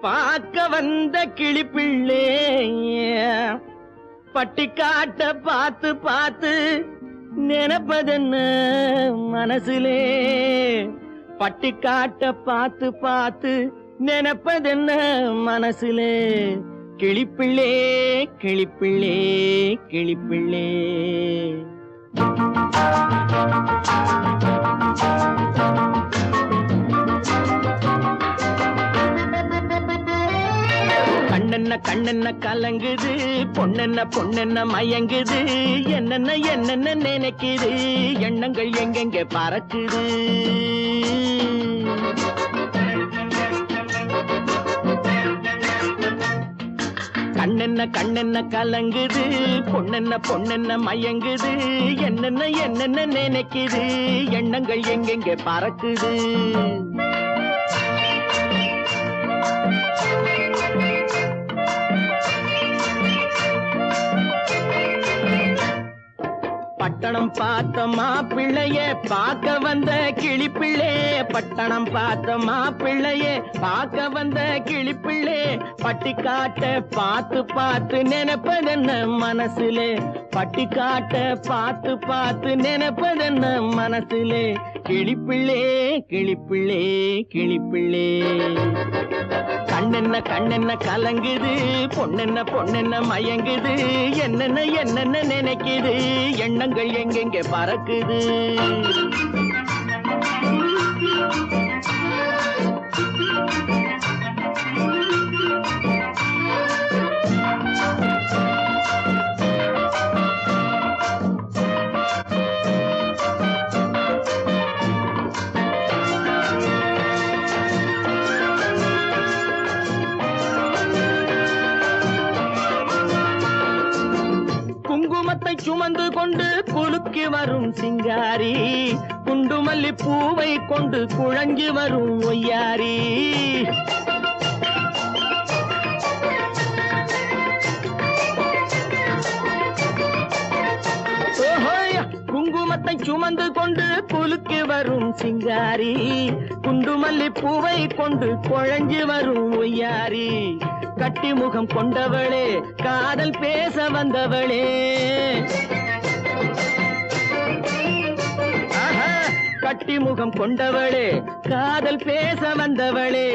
பார்க்க வந்த கிளிப்பிள்ளே பட்டிக்காட்ட பார்த்து பார்த்து நினைப்பதென்ன மனசுலே பட்டிக்காட்ட பார்த்து பார்த்து நினைப்பதென்ன மனசுலே கிளிப்பிள்ளே கிளிப்பிள்ளே கிளிப்பிள்ளே கண்ணென்ன கண்ணென்ன கலங்குது பொண்ணென்ன பொண்ணென்ன மயங்குது என்னென்ன என்னென்ன நினைக்குது எண்ணங்கள் எங்கெங்க பறக்குது கண்ணென்ன கண்ணென்ன கலங்குது பொண்ணென்ன பொண்ணென்ன மயங்குது என்னென்ன என்னென்ன நினைக்குது எண்ணங்கள் எங்கெங்க பறக்குது பட்டணம் பார்த்த மாப்பிள்ளைய பார்க்க வந்த கிளிப்பிள்ளே பட்டணம் பார்த்த மாப்பிள்ளைய பார்க்க வந்த கிளிப்பிள்ளே பட்டிக்காட்ட பார்த்து பார்த்து நினைப்பதென்ன மனசுலே பட்டிக்காட்ட பார்த்து பார்த்து நினைப்பதென்ன மனசுலே கிளிப்பிள்ளே கிளிப்பிள்ளே கிளிப்பிள்ளே கண்ணென்ன கண்ணென்ன கலங்குது பொண்ணென்ன பொண்ணென்ன மயங்குது என்னென்ன என்னென்ன நினைக்குது எண்ணங்கள் எங்கெங்க பறக்குது குங்குமத்தை சுமந்து கொண்டு குலுக்கி வரும் சிங்காரி குண்டுமல்லி பூவை கொண்டு குழஞ்சி வரும் ஒய்யாரி குங்குமத்தை சுமந்து கொண்டு குலுக்கி வரும் சிங்காரி குண்டுமல்லி பூவை கொண்டு குழஞ்சி வரும் ஒய்யாரி கட்டி முகம் கொண்டவளே காதல் பேச வந்தவளே கட்டி முகம் கொண்டவளே காதல் பேச வந்தவளே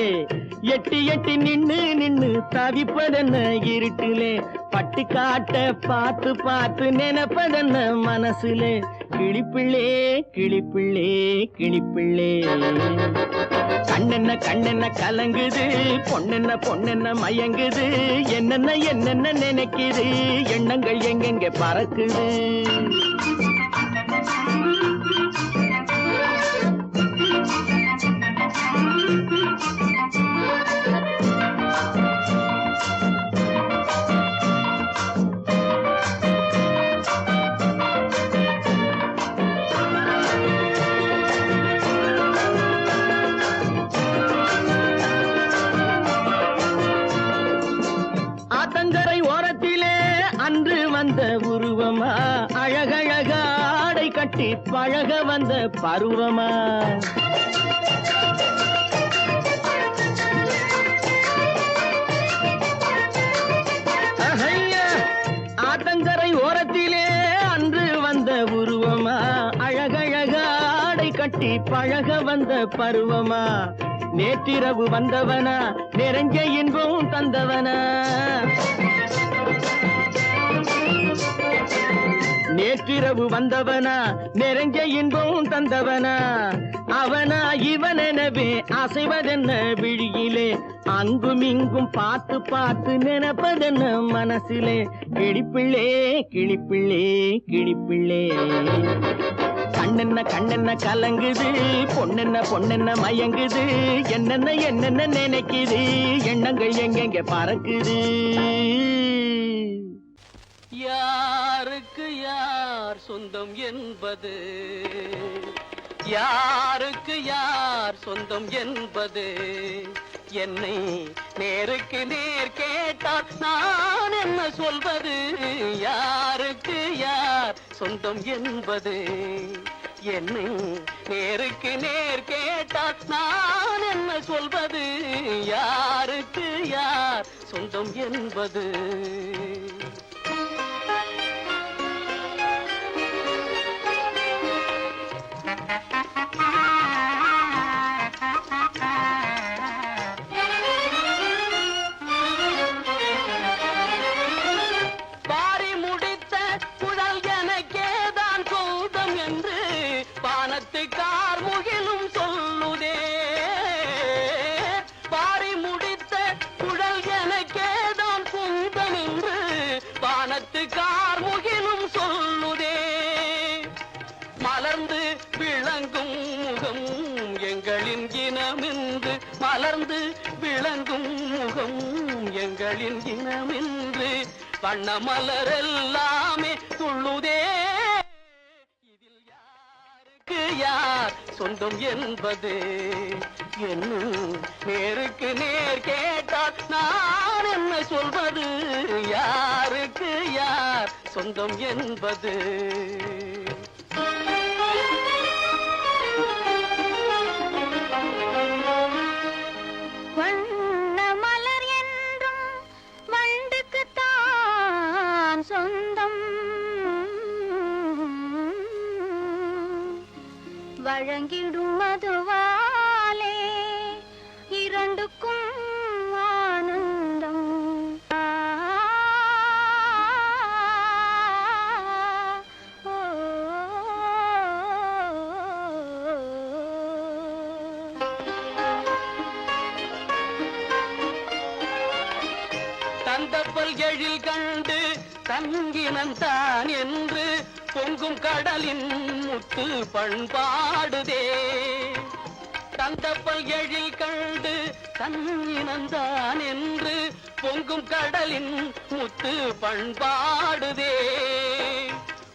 எட்டி எட்டி நின்னு நின்னு தவிப்பதென்ன இருட்டிலே பட்டிக்காட்ட பார்த்து பார்த்து நினைப்பதென்ன மனசுலே கிளிப்பிள்ளே கிளிப்பிள்ளே கிளிப்பிள்ளே கண்ணென்ன கண்ணென்ன கலங்குது பொண்ணென்ன பொண்ணென்ன மயங்குது என்னென்ன என்னென்ன நினைக்குது எண்ணங்கள் எங்கெங்க பறக்குது ஆத்தங்கரை ஓரத்திலே அன்று வந்த உருவமா அழகழக ஆடை கட்டி பழக வந்த பருவமா ஆத்தங்கரை ஓரத்திலே அன்று வந்த உருவமா அழகழக ஆடை கட்டி பழக வந்த பருவமா நேற்றிரவு வந்தவனா நிறைஞ்ச இன்பம் தந்தவனா நேற்றிரவு வந்தவனா நிறைஞ்ச இன்பம் தந்தவனா அவனா இவனெனவே அசைவதென்ன விழியிலே அங்கும் இங்கும் பார்த்து பார்த்து நினைப்பதென்ன மனசிலே கிளிப்பிள்ளே கிளிப்பிள்ளே கிளிப்பிள்ளே கண்ணென்ன கண்ணென்ன கலங்குது பொண்ணென்ன பொண்ணென்ன மயங்குது என்னென்ன என்னென்ன நினைக்குது எண்ணங்கள் எங்கெங்க பறக்குது யாருக்கு யார் சொந்தம் என்பது யாருக்கு யார் சொந்தம் என்பது என்னை நேருக்கு நேர் கேட்டால் நான் என்ன சொல்வது யாருக்கு யார் சொந்தம் என்பது என்னை நேருக்கு நேர் கேட்டால் நான் என்ன சொல்வது யாருக்கு யார் சொந்தம் என்பது பாரி முடித்த குழல் எனக்கேதான் சொந்தம் என்று பானத்து கார்முகிலும் சொல்லுதே பாரி முடித்த குழல் எனக்கேதான் சொந்தம் என்று பானத்து கார்முகிலும் சொல்லுதே மலர்ந்து விளங்கும் முகம் எங்களின் இனமென்று மலர்ந்து விளங்கும் முகம் எங்களின் இனமென்று வண்ண மலரெல்லாமே துள்ளுதே இதில் யாருக்கு யார் சொந்தம் என்பது என்னும் நேருக்கு நேர் கேட்டால் நான் என்ன சொல்வது யாருக்கு யார் சொந்தம் என்பது வண்ண மலர் என்றும் வண்டுக்குத்தான் சொந்தம் வழங்கிடும் மதுவாலே இரண்டுக்கும் ஆனந்தம் தந்தப்பல் எழில் கண்டு தங்கினந்தான் என்று பொங்கும் கடலின் முத்து பண்பாடுதே தந்தப்பல் எழில் கண்டு தங்கினந்தான் என்று பொங்கும் கடலின் முத்து பண்பாடுதே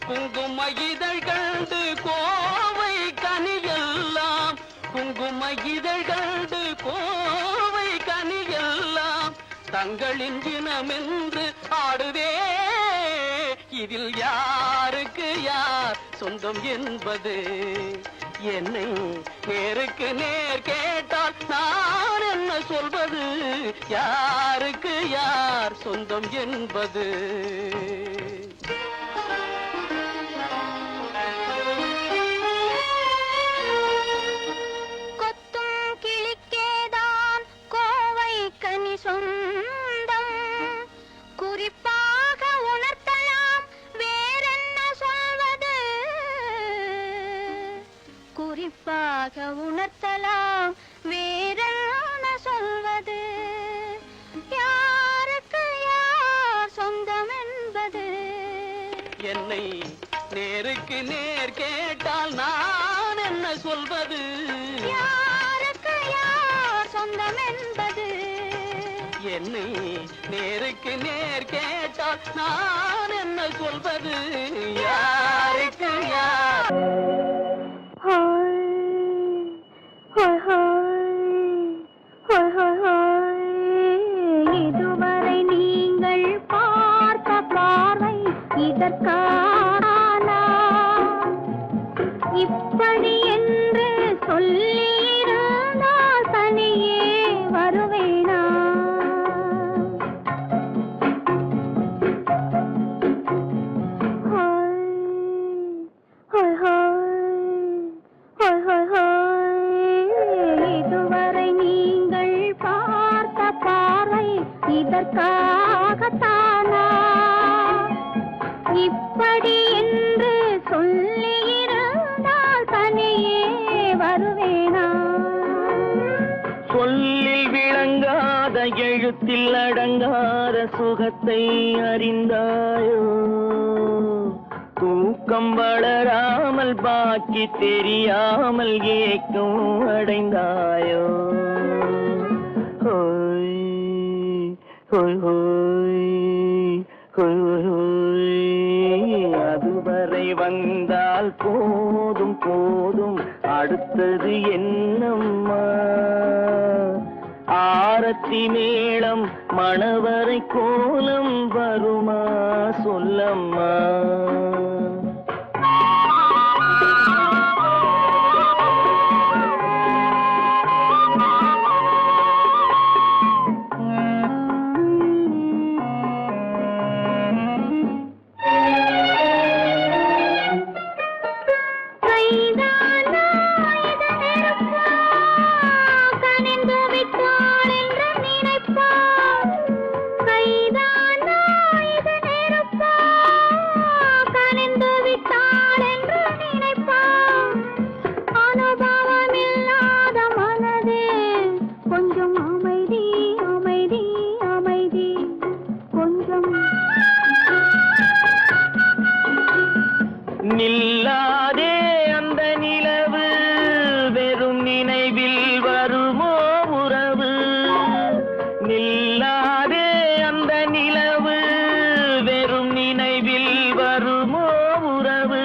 குங்கும இதழ் கண்டு கோவை கனியெல்லாம் குங்கும இதழ் கண்டு கோவை கனியெல்லாம் தங்களின் இனமென்று ஆடுதே இதில் யாருக்கு யார் சொந்தம் என்பது என்னை நேருக்கு நேர் கேட்டால் நான் என்ன சொல்வது யாருக்கு யார் சொந்தம் என்பது கொத்தும் கிளிக்கேதான் கோவை கனி சொந்தம் குறிப்பாக உணர்த்தலாம் வேறென்ன சொல்வது குறிப்பாக உணர்த்தலாம் வேறென்ன சொல்வது யாருக்கு யார் சொந்தம் என்பது என்னை நேருக்கு நேர் கேட்டால் நான் என்ன சொல்வது யாருக்கு யார் சொந்தம் என்பது என்னை நேருக்கு நேர் கேட்டால் நான் என்ன சொல்வது யாருக்கு யார் இதுவரை நீங்கள் பார்த்த பார்வை இதற்கான இப்படி என்று சொல்லியிருந்தால் தனியே வருவேனா இதுவரை நீங்கள் பார்த்த பார்வை இதற்காகத்தானா இப்படி என்று சொல்லியிருந்தால் தனியே வருவேனா சொல்லில் விளங்காத எழுத்தில் அடங்காத சுகத்தை அறிந்தாயோ தூக்கம் வளராமல் பாக்கி தெரியாமல் ஏக்கம் அடைந்தாயோ ஹோய் ஹோய் ஹோய் ஹோய் ஹோய் அதுவரை வந்தால் போதும் போதும் அடுத்தது என்னம்மா ஆரத்தி மேளம் மணவரை கோலம் வருமா சொல்லம்மா கொஞ்சம் அமைதி அமைதி அமைதி கொஞ்சம் நில்லாதே அந்த நிலவு வெறும் நினைவில் வருமோ உறவு நில்லாதே அந்த நிலவு வெறும் நினைவில் வருமோ உறவு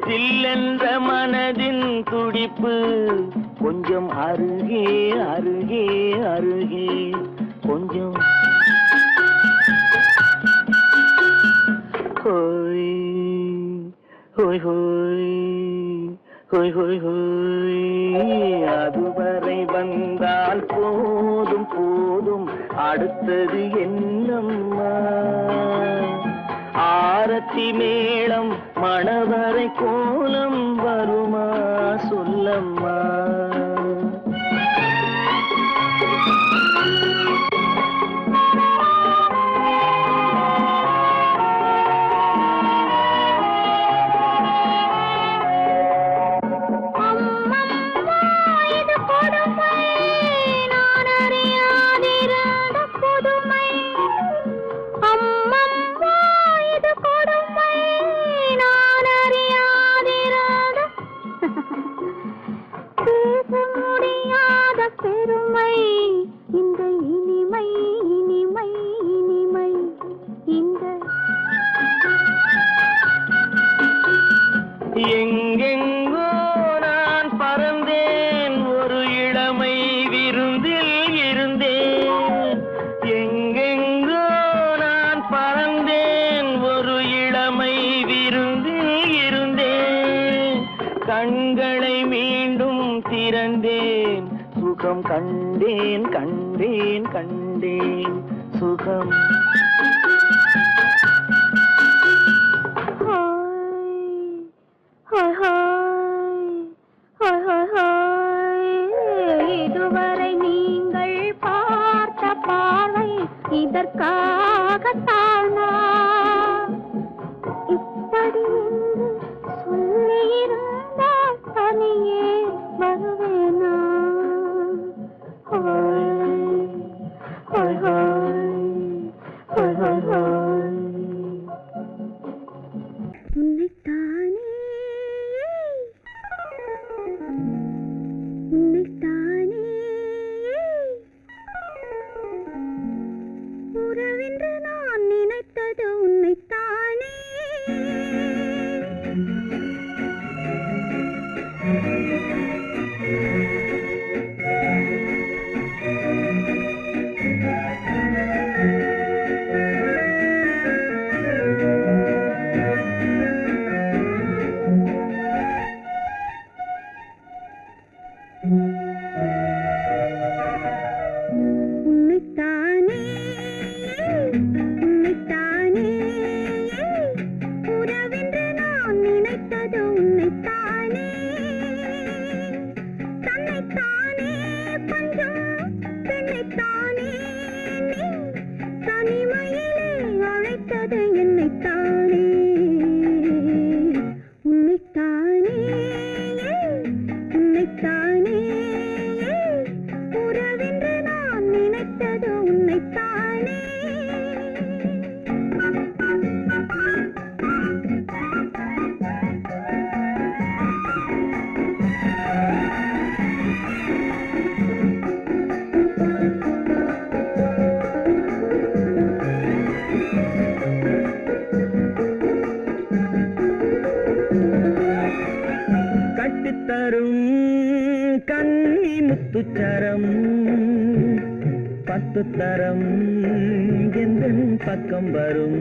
சில்லென்ற மனதின் துடிப்பு கொஞ்சம் அருகே அருகே அருகே கொஞ்சம் ஹோய் ஹோய் ஹோய் ஹோய் ஹோய் ஹோய் அதுவரை வந்தால் போதும் போதும் அடுத்தது என்னம்மா ஆரத்தி மேளம் மணவரை கோலம் வருமா சொல்லம்மா பெருமை இந்த இனிமை இனிமை இனிமை இந்த எங்கெங்கோ நான் பறந்தேன் ஒரு இளமை விருந்தில் இருந்தேன் எங்கெங்கோ நான் பறந்தேன் ஒரு இளமை விருந்தில் இருந்தேன் கண்களை மீண்டும் திறந்தேன் சுகம் கண்டேன் கண்டேன் கண்டேன் சுகம் இதுவரை நீங்கள் பார்த்த பார்வை இதற்காகத்தானா இப்படி என்று சொல்லியிருந்தால் தனியே வருவேனா உன்னைத்தானே உன்னைத்தானே உறவென்று நான் நினைத்தது உன்னைத்தானே உன்னைத்தானே உன்னைத்தானே உறவென்று நான் நினைத்தது உன்னைத்தானே தன்னைத்தானே பஞ்சம் பெண்ணைத்தானே நீ தனிமையிலே அழைத்தது என்னைத்தானே உன்னைத்தானே உன்னைத்தானே உறவென்று நான் நினைத்தது உன்னைத்தானே கட்டித்தரும் கன்னி முத்துச்சரம் 10 தரம் எந்தன் பக்கம் வரும்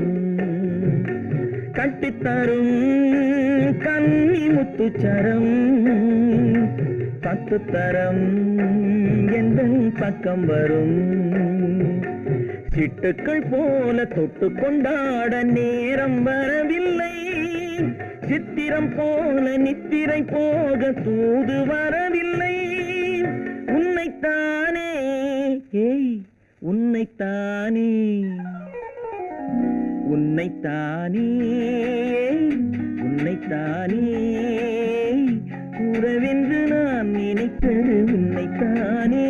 கட்டித்தரும் கன்னி முத்துச்சரம் 10 தரம் எந்தன் பக்கம் வரும் சிட்டுக்கள் போல தொட்டு கொண்டாட நேரம் வரவில்லை சித்திரம் போல நித்திரை போக தூது வரவில்லை உன்னைத்தானே ஏய் உன்னைத்தானே உன்னைத்தானே உன்னைத்தானே உறவென்று நான் நினைத்தது உன்னைத்தானே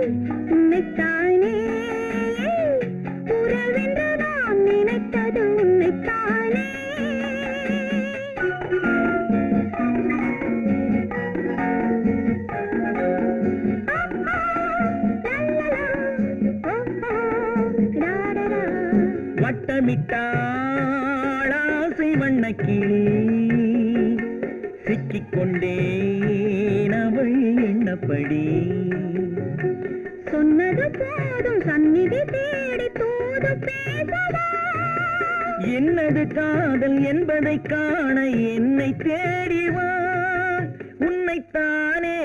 உன்னைத்தானே உறவென்று நான் நினைத்தது உன்னைத்தானே வட்டமிட்டாள் ஆசை வண்ணக்கிளி சிக்கிக்கொண்டேன் அவள் எண்ணப்படி சொன்னது போதும் சந்நிதி தேடி தூது பேசவா என்னது காதல் என்பதை காண என்னை தேடிவா உன்னைத்தானே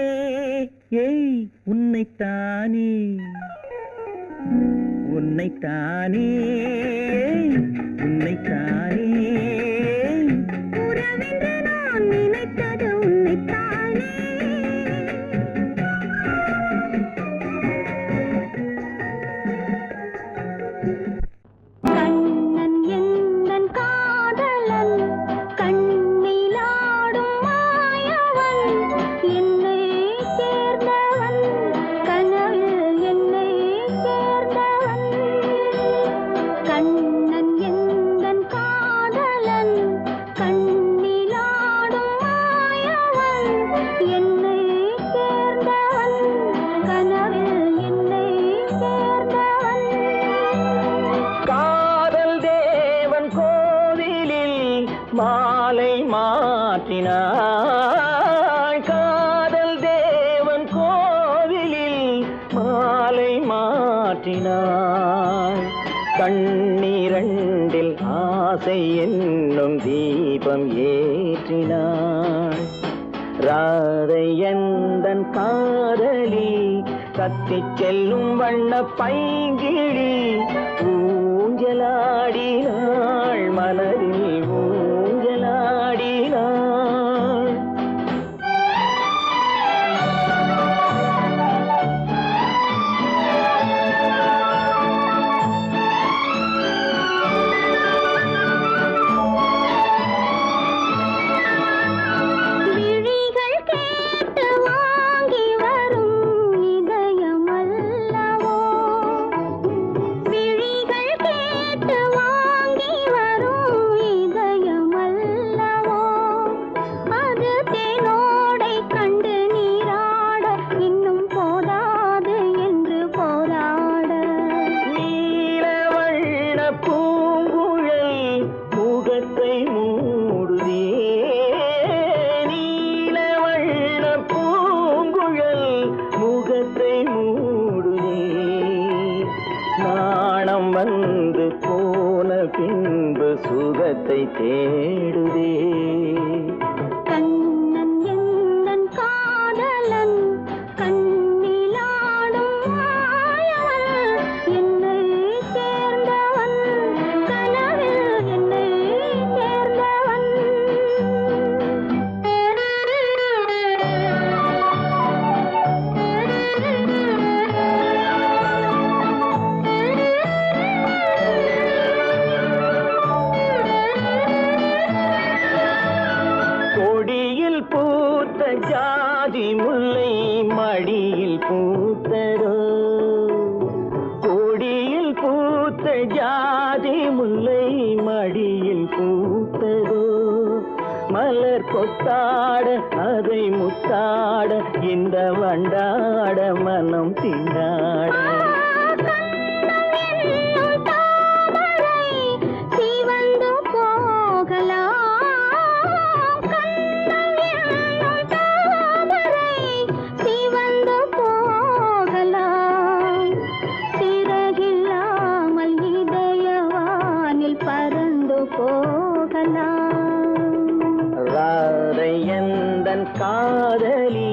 ஏய் உன்னைத்தானே உன்னைத்தானே உன்னைத்தானே உறவென்று நான் நினைத்தது உன்னைத்தானே கண்ணன் எந்தன் காதலன் கண்ணிலாடும் மாயவன் என்னை சேர்ந்தவன் கனவில் என்னை சேர்ந்தவன் கண்ணன் எந்தன் காதலன் கண்ணிலாடும் மாயவன் என்னை சேர்ந்தவன் கனவில் என்னை சேர்ந்தவன் காதல் தேவன் கோவிலில் மாலை மாற்றினாள் காதல் தேவன் கோவிலில் மாலை மாற்றினாள் கண்ணீரண்டில் ஆசை என்னும் தீபம் ஏற்றினாள் ராதை எந்தன் காதலி கத்திச் செல்லும் வண்ண பைங்கிழி ஊஞ்சலாடினாள் மலரில் ஊஞ்சலாடினாள் விழிகள் கேட்டு வாங்கி வரும் இதயமல்லவோ விழிகள் கேட்டு வாங்கி வரும் இதயமல்லவோ அது தேனோடை கண்டு நீராட இன்னும் போதாது என்று போராட நீலவண்ண பூங்குழல் முகத்தை மூடுதே நீலவண்ண பூங்குழல் முகத்தை மூடுதே நாணம் வந்து போன பின்பு சுகத்தை தேடுதே கண்ணன் எந்தன் காதலன் கண்ணிலாடும் மாயவன் என்னை சேர்ந்தவன் கனவில் என்னை சேர்ந்தவன் கொடியில் பூத்த ஜாதி முல்லை மடியில் பூத்ததோ கொடியில் பூத்த ஜாதி முல்லை மடியில் பூத்ததோ மலர் கொத்தாட அதை முத்தாட இந்த வண்டாட மனம் திண்டாட கண்ணம் தாமரை சிவந்து போகலாம் கண்ணம் தாமரை சிவந்து போகலாம் சிறகில்லாமல் இதயவானில் பறந்து போகலாம் ராதை எந்தன் காதலி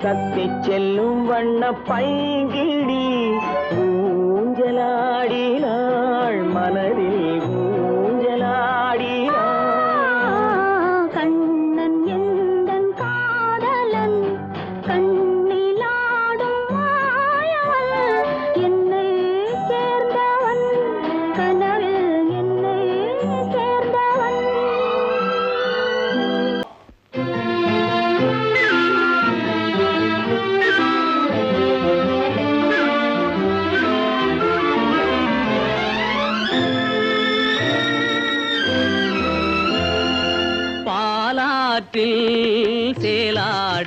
கத்திச் செல்லும் வண்ண பைங்கிடி ஊஞ்சலாடினாள் மலரில் ஊஞ்சலாடினாள் கண்ணன் எந்தன் காதலன் கண்ணிலாடும் மாயவன் என்னை சேர்ந்தவன் கனவில் என்னை சேர்ந்தவன்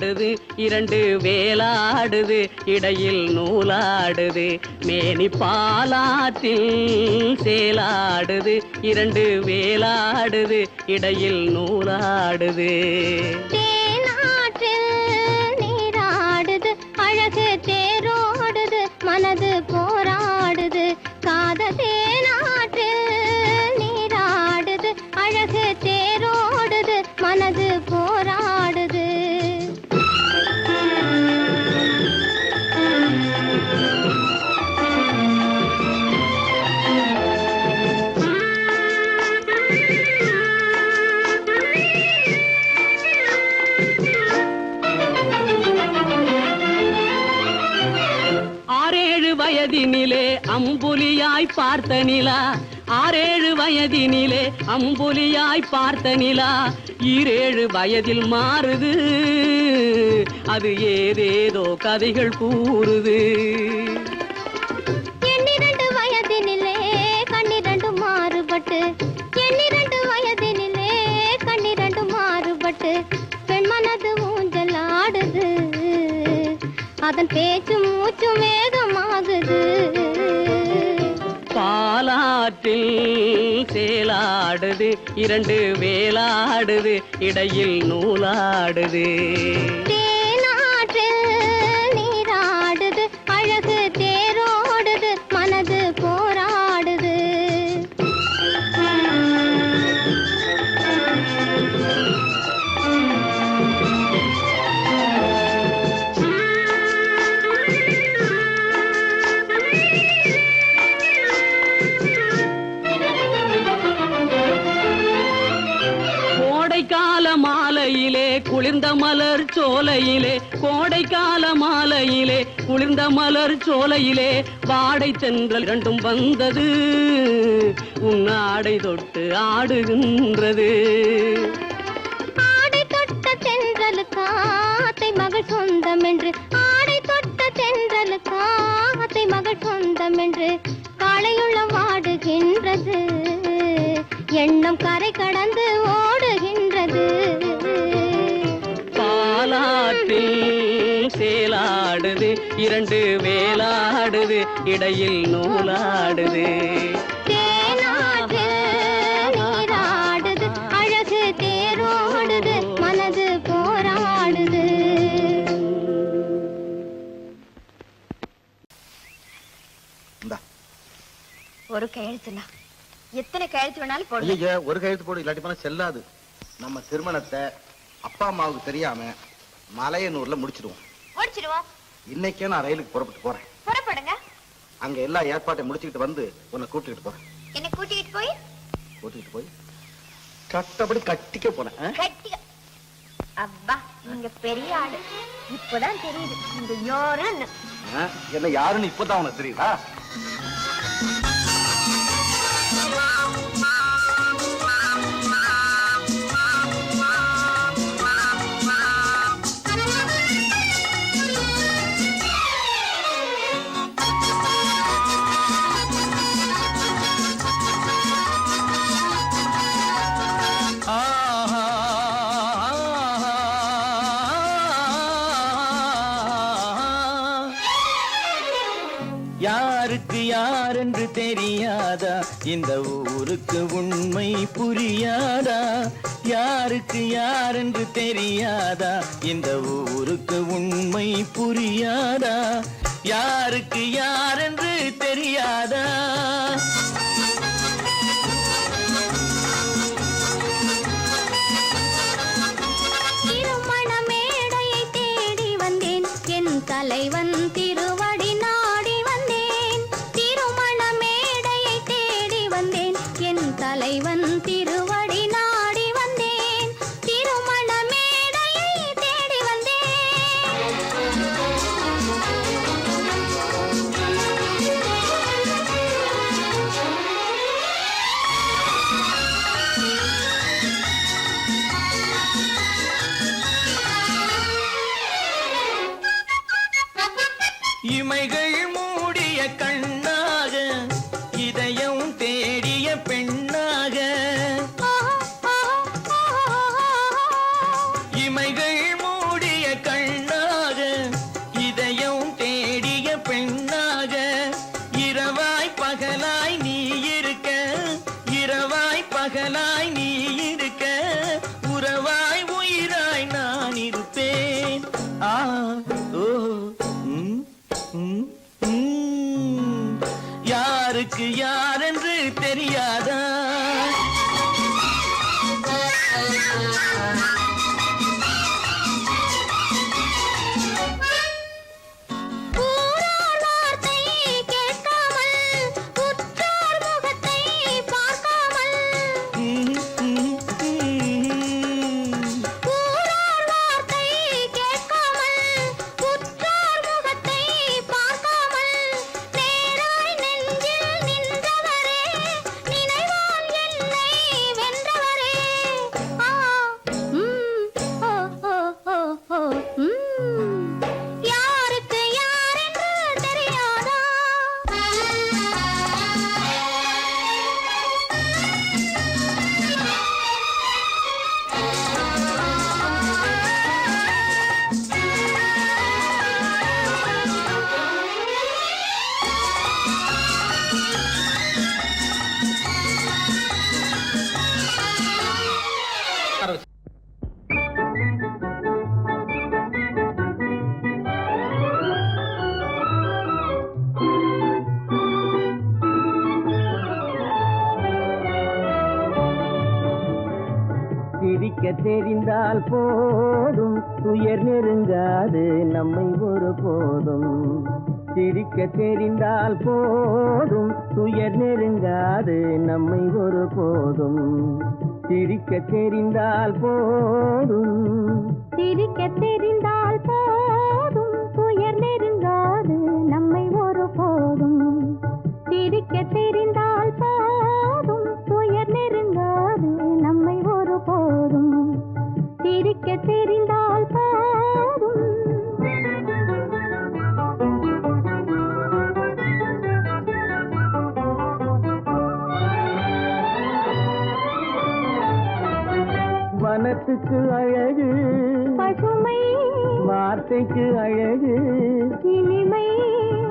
சேலாடுது இரண்டு வேலாடுது இடையில் நூலாடுது மேனி பாலாற்றில் சேலாடுது இரண்டு வேலாடுது இடையில் நூலாடுது தேனாற்றில் நீராடுது அழகு தேரோடுது மனது போராடுது காதல் தேனாற்றில் நீராடுது அழகு தேரோடுது மனது போராடுது வயதினிலே அம்புலியாய் பார்த்த நிலா 6-7 வயதினிலே அம்புலியாய் பார்த்த நிலா 7 வயதில் மாறுது அது ஏதேதோ கதைகள் கூறுது 12 வயதினிலே கண்ணிரண்டு மாறுபட்டு 12 வயதினிலே கண்ணிரண்டு மாறுபட்டு பெண் மனது ஊஞ்சல் ஆடுது அதன் பேச்சு மூச்சு வேகமாகுது பாலாற்றில் சேலாடுது இரண்டு வேலாடுது இடையில் நூலாடுது தேனாற்றில் நீராடுது அழகு தேரோடுது மனது போராடுது மாலையிலே குளிர்ந்த மலர் சோலையிலே கோடைக்கால மாலையிலே குளிர்ந்த மலர் சோலையிலே வாடை சென்றல் இரண்டும் வந்தது உன்னாடை தொட்டு ஆடுகின்றது ஆடை தொட்ட தென்றலுக்கு ஆத்தை மகள் சொந்தம் என்று ஆடை தொட்ட தென்றலுக்கு ஆத்தை மகள் சொந்தம் என்று காளையுள்ள வாடுகின்றது எண்ணம் கரை கடந்து ஓடுகின்றது பாலாற்றில் சேலாடுது இரண்டு வேலாடுது இடையில் நூலாடுது தேனாற்றில் நீராடுது அழகு தேரோடுது மனது போராடுது ஒரு கையெழுத்துனா எத்தனை கையெழுத்து வேணாலும் போடுங்க. ஒரு கையெழுத்து போடு இல்லாட்டி போனா செல்லாது. நம்ம திருமணத்தை அப்பா அம்மாவுக்கு தெரியாம மலையனூர்ல முடிச்சிடுவோம். முடிச்சிடுவோம். இன்னைக்கே நான் ரயிலுக்கு புறப்பட்டு போறேன். புறப்படுங்க. அங்க எல்லா ஏற்பாட்டையும் முடிச்சுக்கிட்டு வந்து உன்னை கூட்டிட்டு போறேன். என்ன கூட்டிட்டு போய் கட்டபடி கட்டிக்க போறேன். கட்டிக்க. அப்பா நீங்க பெரிய ஆளு. இப்பதான் தெரியுது நீங்க யாருன்னு. என்ன யாருன்னு இப்பதான் உனக்கு தெரியுதா? யாருக்கு யார் என்று தெரியாதா, இந்த ஊருக்கு உண்மை புரியாதா? யாருக்கு யார் என்று தெரியாதா, இந்த ஊருக்கு உண்மை புரியாதா? யாருக்கு யார் என்று தெரியாதா? திருமண மேடையை தேடி வந்தேன், என் தலைவன் திருவடி நாடி வந்தேன். திருமண மேடையை தேடி வந்தேன், என் தலைவன் திருவடி நாடி வந்தேன். திருமண மேடையை தேடி வந்தேன். யாருக்கு யாரென்று தெரியாதா? சிரிக்க தெரிந்தால் போதும் துயர் நெருங்காது நம்மை ஒரு போதும். சிரிக்க தெரிந்தால் போதும் துயர் நெருங்காது நம்மை ஒரு போதும். சிரிக்க தெரிந்தால் போதும். சிரிக்க தெரிந்தால் போதும் துயர் நெருங்காது நம்மை ஒரு போதும். சிரிக்க தெரிந்தால் போதும் துயர் நெருங்காது நம்மை ஒரு போதும். சிரிக்க தெரிந்தால் போதும். வனத்துக்கு அழகு பசுமை, வார்த்தைக்கு அழகு இனிமை,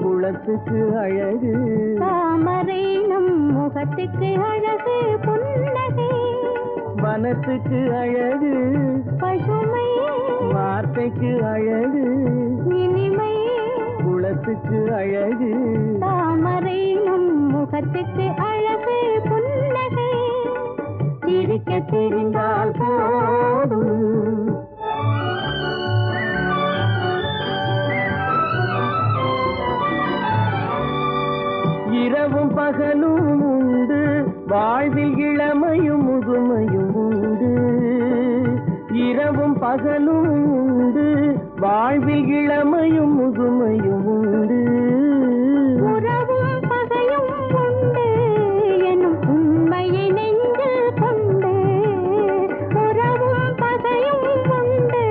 குளத்துக்கு அழகு தாமரை நம் முகத்துக்கு அழகு புன்னகை. வனத்துக்கு அழகு பசுமை, வார்த்தைக்கு அழகு இனிமை, குளத்துக்கு அழகு தாமரை நம் முகத்துக்கு அழகு புன்னகை. சிரிக்க தெரிந்தால் போதும். இரவும் பகலும் உண்டு, வாழ்வில் இளமையும் முதுமையும் உண்டு. இரவும் பகலும் உண்டு, வாழ்வில் இளமையும் முதுமையும் உண்டு. உறவும் பகையும் உண்டு எனும் உண்மையை நெஞ்சில் கொண்டு. உறவும் பகையும் உண்டு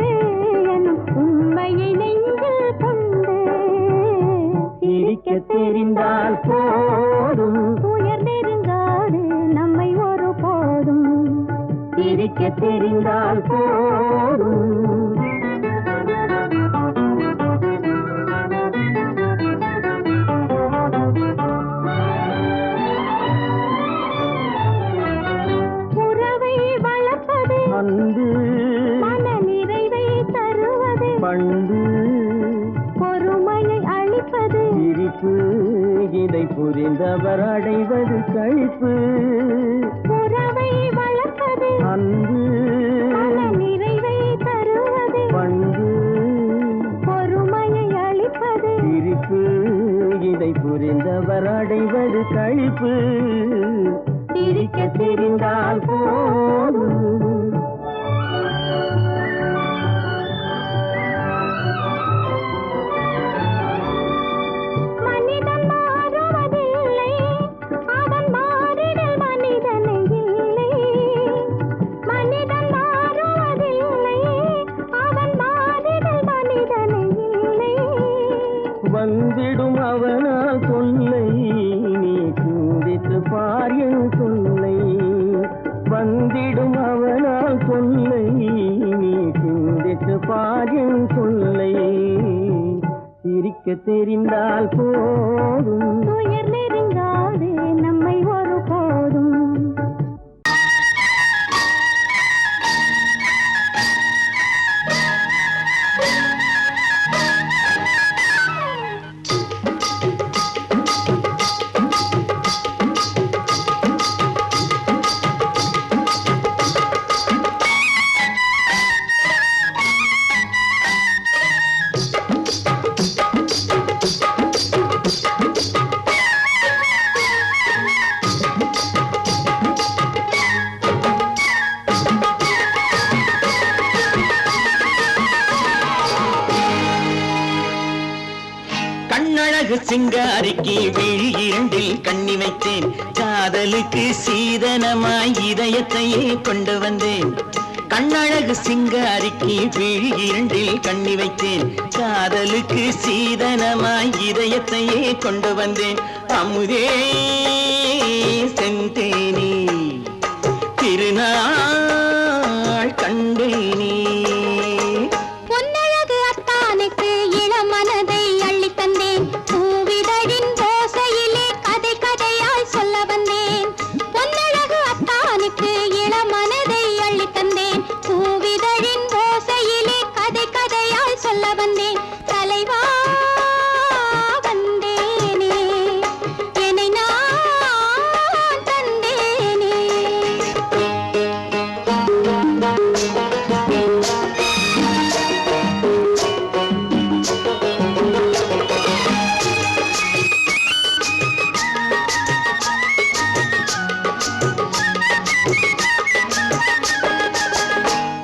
எனும் உண்மையை நெஞ்சில் கொண்டு. சிரிக்க தெரிந்தால் போதும். துயர் நெருங்காது நம்மை ஒரு போதும். சிரிக்க தெரிந்தால் போதும். உறவை வளர்ப்பது அன்பு மன நிறைவை தருவது. பண்பு பொறுமையை அளிப்பது சிரிப்பு, இதை புரிந்தவர் அடைவது கழிப்பு. உறவை வளர்ப்பது அன்பு மன நிறைவை தருவது. பண்பு பொறுமையை அளிப்பது சிரிப்பு, இதை புரிந்தவர் அடைவது கழிப்பு. சிரிக்க தெரிந்தால் போதும். மனிதன் மாறுவதில்லை, அவன் மாறிடல் மனிதனை இல்லை. மனிதன் மாறுவதில்லை, அவன் மாறிடல் மனிதனை இல்லை. வந்திடும் அவனால் சொல்லை நீ சிந்தித்து பார் என் சொல்லை. வந்திடும் அவனால் சொல்லை நீ சிந்தித்து பார் என் சொல்லை. சிரிக்க தெரிந்தால் போதும். துயர் நெருங்காது நம்மை ஒரு போதும். சிங்காரிக்கு விழி இரண்டில் கண்ணி வைத்தேன் காதலுக்கு சீதனமாய் இதயத்தையே கொண்டு வந்தேன் கண்ணழகு சிங்காரிக்கு விழி இரண்டில் கண்ணி வைத்தேன் காதலுக்கு சீதனமாய் இதயத்தையே கொண்டு வந்தேன் அமுதே செந்தேனே திருநாள் கண்டேனே பொன்னழகு அத்தானுக்கு இளமனதை அள்ளி தந்தேன் பூவிதழின் ஓசையிலே கதை கதையாய் சொல்ல வந்தேன் பொன்னழகு அத்தானுக்கு இளமனதை அள்ளி தந்தேன் பூவிதழின் ஓசையிலே கதை கதையாய் சொல்ல வந்தேன் தலைவா வந்தேனே என்னை நான் தந்தேனே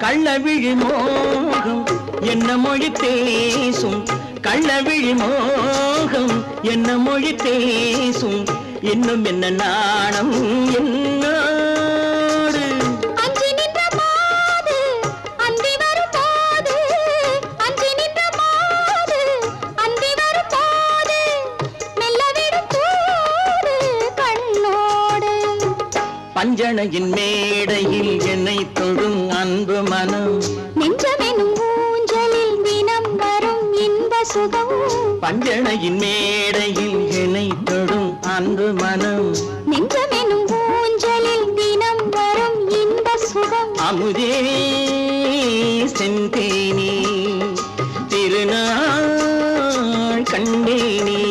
கள்ளவிழி மோகம் என்ன மொழி பேசும் கள்ளவிழி மோகம் என்ன மொழி பேசும் இன்னும் என்ன நாணம் என்னோடு அஞ்சி நின்ற மாது அந்தி வரும் போது அஞ்சி நின்ற மாது அந்தி வரும் போது மெல்ல விடும் தூது கண்ணோடு பஞ்சணையின் மேடையில் என்னை தொழும் அன்பு மனம் நெஞ்சமெனும் ஊஞ்சலில் தினம் வரும் இன்ப சுகம் பஞ்சணையின் மேடையில் என்னை தொழும் அன்பு மனம் நெஞ்சமெனும் ஊஞ்சலில் தினம் வரும் இன்ப சுகம் அமுதே செந்தேனே திருநாள் கண்டேனே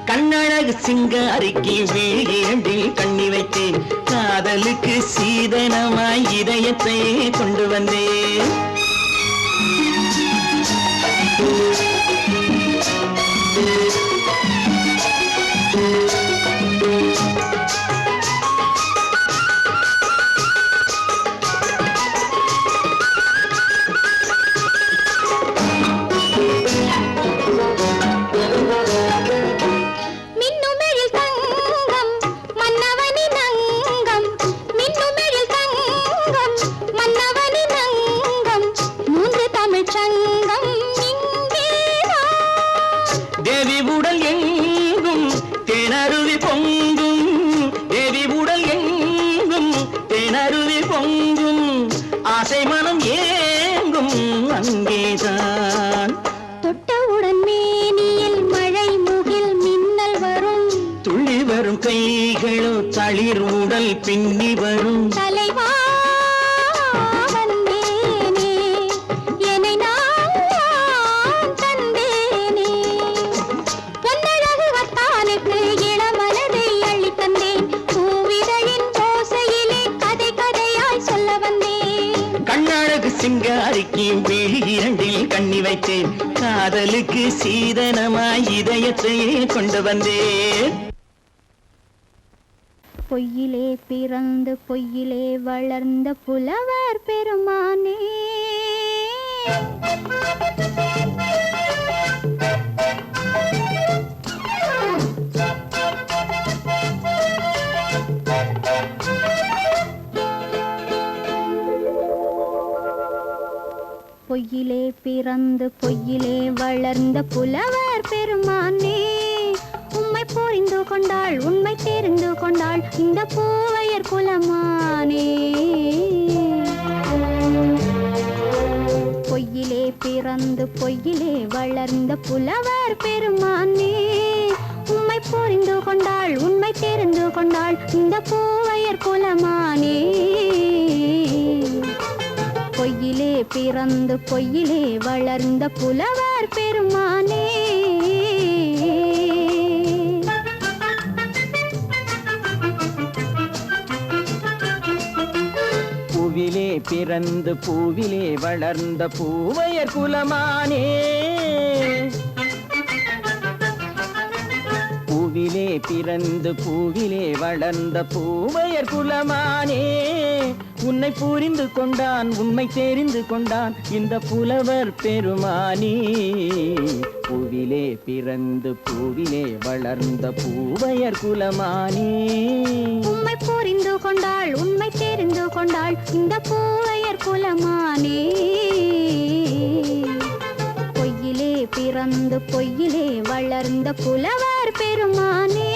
கண்ணழகு சிங்காரிக்கு வீழில் கண்ணி வைத்தேன் காதலுக்கு சீதனமாய் இதயத்தை கொண்டு வந்தேன் மின்னுமெழில் தங்கம் மன்னவனின் அங்கம் மின்னுமெழில் தங்கம் மன்னவனின் அங்கம் மூன்று தமிழ்ச் சங்கம் இங்கேதான் தேவி உடல் எங்கும் தேனருவி பொங்கும் தேவி உடல் எங்கும் தேனருவி பொங்கும் ஆசை மனம் ஏங்கும் அங்கேதான் தொட்டவுடன் மேனியில் மழை முகில் மின்னல் வரும் துள்ளி வரும் கைகளோ தளிர் உடல் பின்னி வரும் தலைவா வந்தேனே என்னை நான் தந்தேனே பொன்னழகு வத்தானுக்கு இளமனதை அள்ளி தந்தேன் பூவிதழின் ஓசையிலே கதை கதையாய் சொல்ல வந்தேன் கண்ணழகு சிங்காரிக்கு விழி இரண்டில் கண்ணி வைத்தேன் காதலுக்கு சீதனமாய் இதயத்தையே கொண்டு வந்தேன் பொய்யிலே பிறந்து பொய்யிலே வளர்ந்த புலவர் பெருமானே பொய்யிலே பிறந்து பொய்யிலே வளர்ந்த புலவர் பெருமானே உம்மை புரிந்து கொண்டாள் உண்மை தெரிந்து கொண்டாள் இந்த பூவையர் குலமானே பொய்யிலே பிறந்து பொய்யிலே வளர்ந்த புலவர் பெருமானே உம்மை புரிந்து கொண்டாள் உண்மை தெரிந்து கொண்டாள் இந்த பூவையர் குலமானே பொய்யிலே பிறந்து பொய்யிலே வளர்ந்த புலவர் பெருமானே பூவிலே பிறந்து பூவிலே வளர்ந்த பூவையர் குலமானே பூவிலே பிறந்து பூவிலே வளர்ந்த பூவையர் குலமானே உன்னை புரிந்து கொண்டான் உண்மை தெரிந்து கொண்டான் இந்த புலவர் பெருமானி. பூவிலே பிறந்து பூவிலே வளர்ந்த பூவையர் குலமானி. உண்மை புரிந்து கொண்டாள் உண்மை தெரிந்து கொண்டாள் இந்த பூவையர் குலமானே. பொய்யிலே பிறந்து பொய்யிலே வளர்ந்த புலவர் பெருமானே.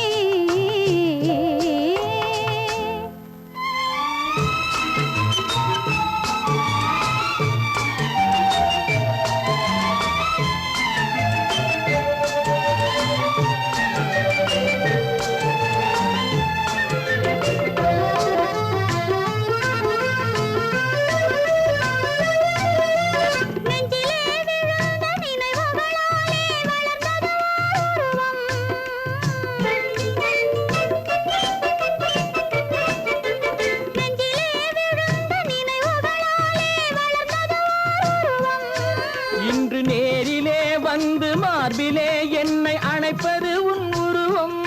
இன்று நேரிலே வந்து மார்பிலே என்னை அணைப்பது உன் உருவம்.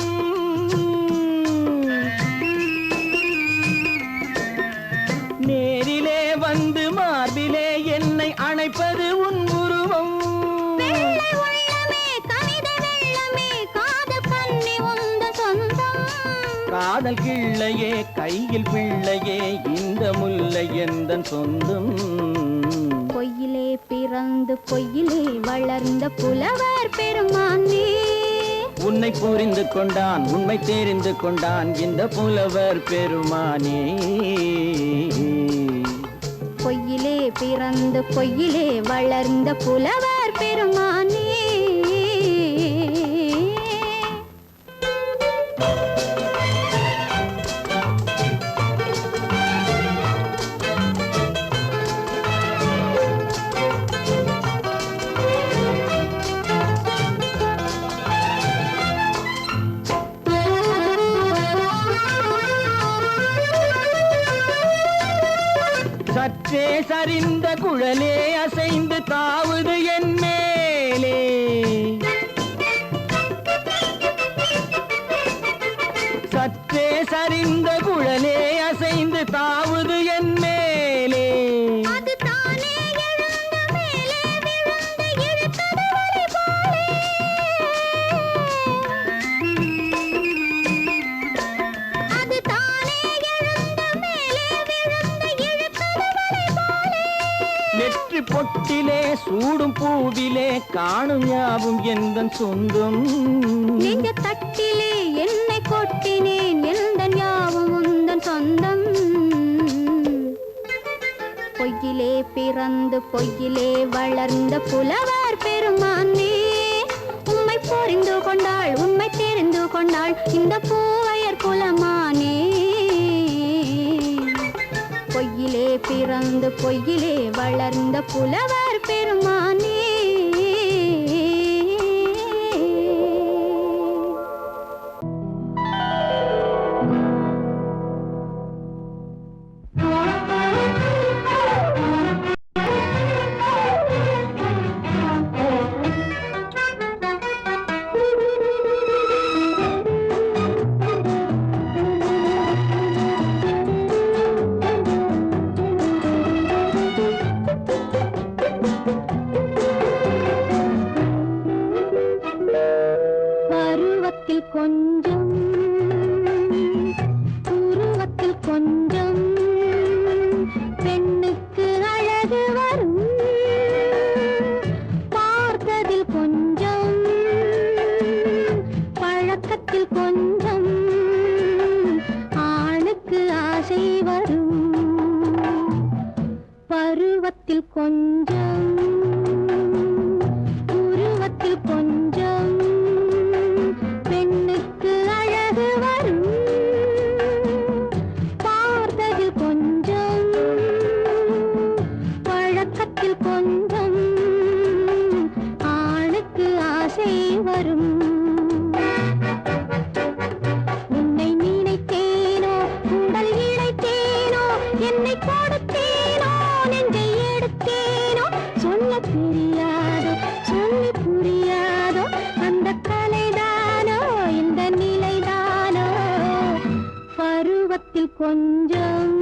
நேரிலே வந்து மார்பிலே என்னை அணைப்பது உன் உருவம். காதல் கிள்ளையே கையில் பிள்ளையே இந்த முல்லை எந்தன் சொந்தம். பொய்யிலே பிறந்து பொய்யிலே வளர்ந்த புலவர் பெருமானே. உன்னை புரிந்து கொண்டான் உண்மை தெரிந்து கொண்டான் இந்த புலவர் பெருமானே. பொய்யிலே பிறந்து பொய்யிலே வளர்ந்த புலவர் பெருமானே. சற்றே சரிந்த குழலே அசைந்து தாவுது என் மேலே. சற்றே சரிந்த குழலே அசைந்து தாவுது என் மேலே. நெற்றி பொட்டிலே சூடும் பூவிலே காணும் யாவும் எந்தன் சொந்தம். நெஞ்ச தட்டிலே என்னை கொட்டினேன் எந்தன் யாவும் உந்தன் சொந்தம். பொய்யிலே பிறந்து பொய்யிலே வளர்ந்த புலவர் பெருமானே. உண்மை புரிந்து கொண்டாள் உண்மை தெரிந்து கொண்டாள் இந்த பூவையர் குலமானே. பொய்யிலே பிறந்து பொய்யிலே வளர்ந்த புலவர் பெருமானே. கொஞ்சம் உருவத்தில் கொஞ்சம் பெண்ணுக்கு அழகு வரும். பார்த்ததில் கொஞ்சம் பழக்கத்தில் கொஞ்சம் ஆணுக்கு ஆசை வரும். பருவத்தில் கொஞ்சம் உருவத்தில் கொஞ்சம் பெண்ணுக்கு அழகு வரும். பார்த்ததில் கொஞ்சம் பழக்கத்தில் கொஞ்சம் ஆணுக்கு ஆசை வரும். உன்னை நினைத்தேனோ உடல் இழைத்தேனோ என்னை கொடுத்தேனோ நெஞ்சை எடுத்தேனோ சொல்ல தெரியாதோ சொல்லி புரியாதோ அந்த கலைதானோ இந்த நிலைதானோ. பருவத்தில் கொஞ்சம்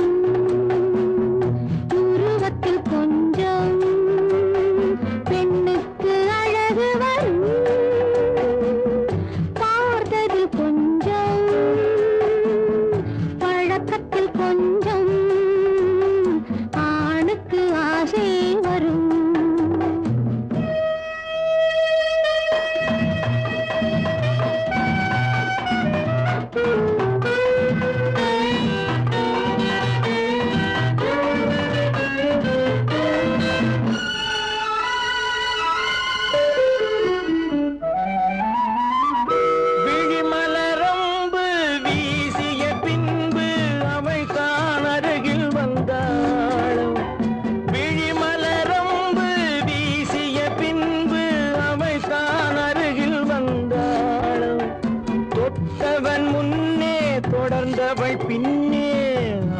தொட்டவன் முன்னே தொடர்ந்தவள் பின்னே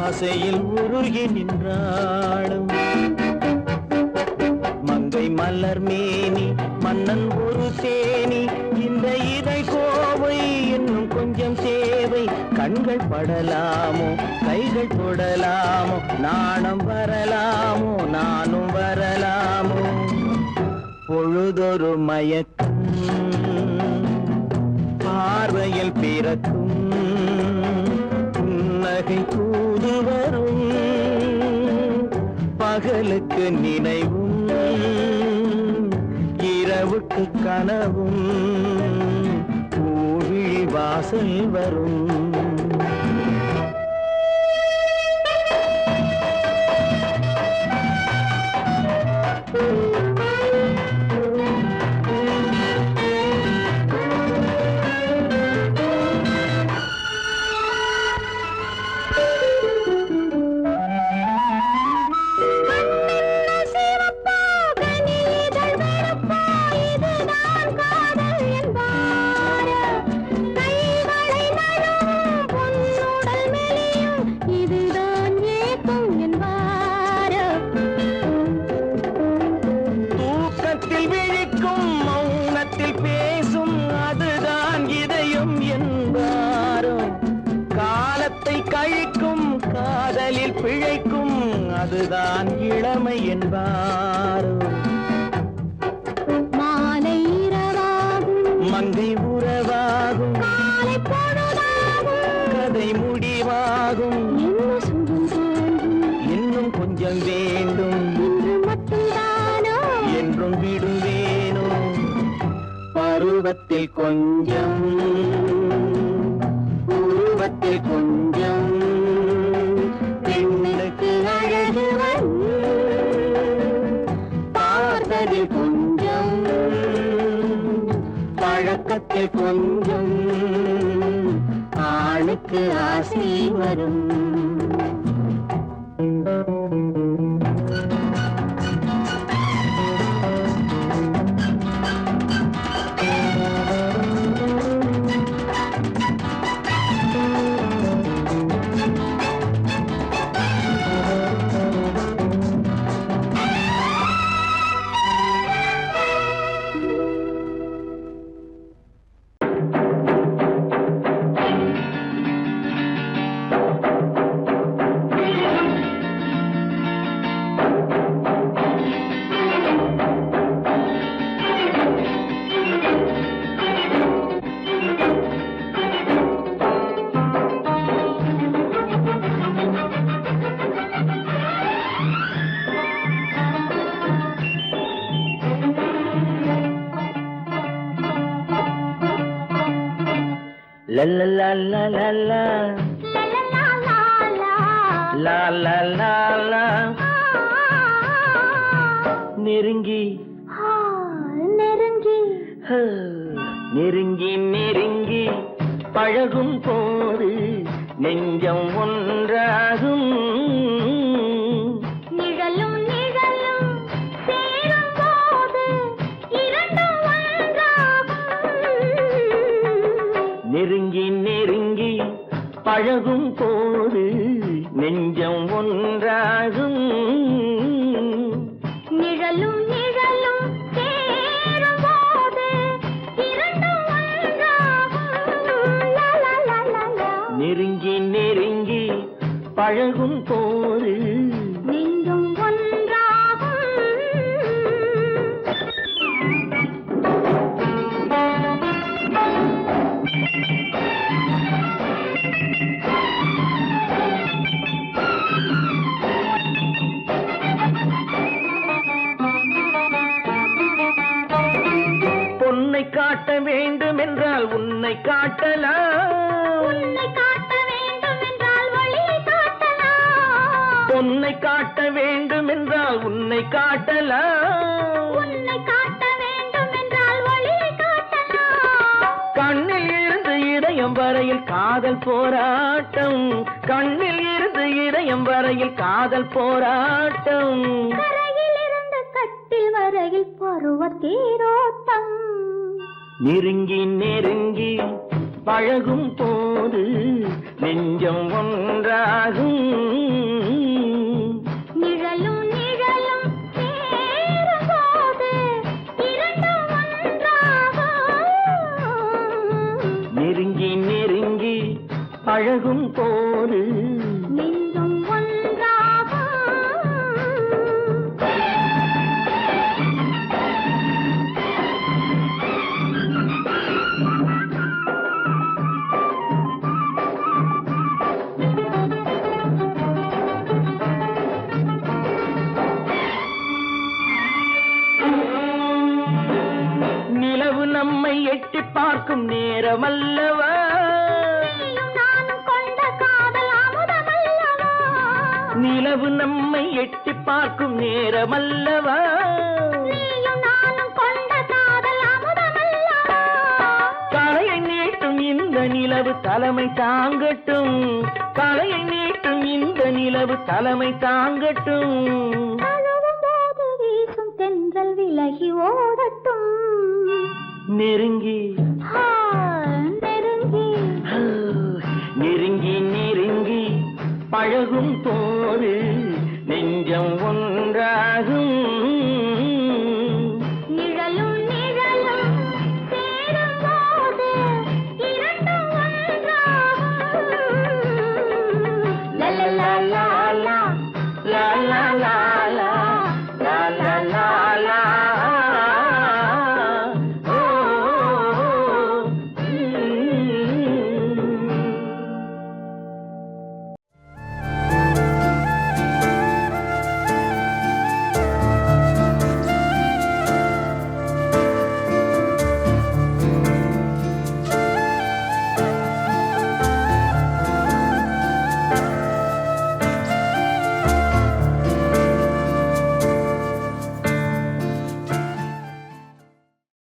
ஆசையில் உருகி நின்றாளும் மங்கை மலர் மேனி மன்னன் ஒரு தேனி இந்த இதை கோவை இன்னும் கொஞ்சம் தேவை கண்கள் படலாமோ கைகள் தொடலாமோ நாணம் வரலாமோ நானும் வரலாமோ பொழுதொரு மயக்கம் பார்வையில் பிறக்கும் புன்னகை தூது வரும் பகலுக்கு நினைவும் இரவுக்கு கனவும் பூவிழி வாசல் வரும் பிழைக்கும் அதுதான் இளமை என்பாரோ மாலை இரவாகும் மங்கை உறவாகும் காலை பொழுதாகும் கதை முடிவாகும் என்ன சுகம் தோன்றும் இன்னும் கொஞ்சம் வேண்டும் இன்று மட்டும்தானோ என்றும் விடுவேனோ பருவத்தில் கொஞ்சம் உருவத்தில் கொஞ்சம் பார்த்ததில் கொஞ்சம் பழக்கத்தில் கொஞ்சம் ஆணுக்கு ஆசை வரும் La la la la la la la la la la நெருங்கி நெருங்கி நெருங்கி நெருங்கி பழகும் போது நெஞ்சம் ஒன்றாகும் நிழலும் நிழலும் சேரும் போது இரண்டும் ஒன்றாகும் நெருங்கி நெருங்கி பழகும் போது நெஞ்சம் ஒன்றாகும் நிழலும் நிழலும் சேரும் போது இரண்டும் ஒன்றாகும் லா லா லா லா லா நெருங்கி நெருங்கி பழகும் போது நெஞ்சும் ஒன்றாகும் பொன்னை காட்ட வேண்டும் என்றால் உன்னை காட்டலாம் உன்னை காட்ட வேண்டும் என்றால் ஒளியை காட்டலாம் பொன்னை காட்ட வேண்டும் என்றால் உன்னை காட்டலாம் உன்னை காட்ட வேண்டும் என்றால் ஒளியை காட்டலாம் கண்ணில் இருந்து இதயம் வரையில் காதல் போராட்டம் கண்ணில் இருந்து இதயம் வரையில் காதல் போராட்டம் கரையில் இருந்து கட்டில் வரையில் பருவ தேரோட்டம் நெருங்கி நெருங்கி பழகும் போது நெஞ்சம் ஒன்றாகும். நிழலும் நிழலும் சேரும்போது இரண்டும் ஒன்றாகும். நெருங்கி நெருங்கி பழகும் போது நெஞ்சம் ஒன்றாகும். நிலவு நம்மை எட்டி பார்க்கும் நேரமல்லவா, நீயும் நானும் கொண்ட காதல் அமுதமல்லவா. நிலவு நம்மை எட்டி பார்க்கும் நேரமல்லவா, நீயும் நானும் கொண்ட காதல் அமுதமல்லவா. தலையை நீட்டும் இந்த நிலவு தலைமை தாங்கட்டும், தலையை நீட்டும் இந்த நிலவு தலைமை தாங்கட்டும். தழுவும் போது வீசும் தென்றல் விலகி ஓடட்டும். நெருங்கி நெருங்கி நெருங்கி நெருங்கி பழகும் போது நெஞ்சம் ஒன்றாகும்.